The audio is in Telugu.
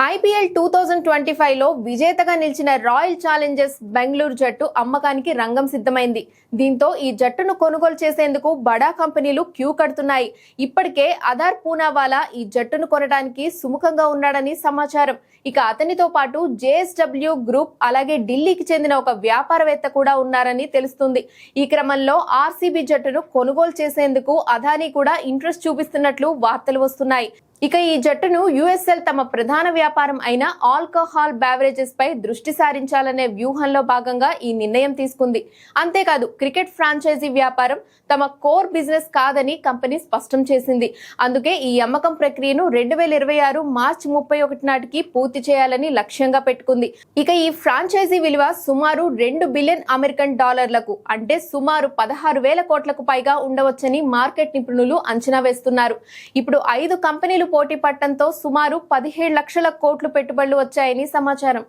ఐపీఎల్ 2025లో విజేతగా నిలిచిన రాయల్ ఛాలెంజర్స్ బెంగళూరు జట్టు అమ్మకానికి రంగం సిద్ధమైంది. దీంతో ఈ జట్టును కొనుగోలు చేసేందుకు బడా కంపెనీలు క్యూ కడుతున్నాయి. ఇప్పటికే అదార్ పూనావాలా ఈ జట్టును కొనడానికి సుముఖంగా ఉన్నాడని సమాచారం. ఇక అతనితో పాటు జేఎస్డబ్ల్యూ గ్రూప్ అలాగే ఢిల్లీకి చెందిన ఒక వ్యాపారవేత్త కూడా ఉన్నారని తెలుస్తుంది. ఈ క్రమంలో ఆర్సీబీ జట్టును కొనుగోలు చేసేందుకు అదానీ కూడా ఇంట్రెస్ట్ చూపిస్తున్నట్లు వార్తలు వస్తున్నాయి. ఇక ఈ జట్టును యుఎస్ఎల్ తమ ప్రధాన వ్యాపారం అయిన ఆల్కహాల్ బెవరేజెస్ పై దృష్టి సారించాలనే వ్యూహంలో భాగంగా ఈ నిర్ణయం తీసుకుంది. అంతేకాదు క్రికెట్ ఫ్రాంచైజీ వ్యాపారం తమ కోర్ బిజినెస్ కాదని కంపెనీ స్పష్టం చేసింది. అందుకే ఈ అమ్మకం ప్రక్రియను 2026 మార్చి 31 నాటికి పూర్తి చేయాలని లక్ష్యంగా పెట్టుకుంది. ఇక ఈ ఫ్రాంచైజీ విలువ సుమారు $2 బిలియన్ అంటే సుమారు 16,000 కోట్లకు పైగా ఉండవచ్చని మార్కెట్ నిపుణులు అంచనా వేస్తున్నారు. ఇప్పుడు 5 కంపెనీలు పోటీ పట్టడంతో సుమారు 17 లక్షల కోట్లు పెట్టుబడులు వచ్చాయని సమాచారం.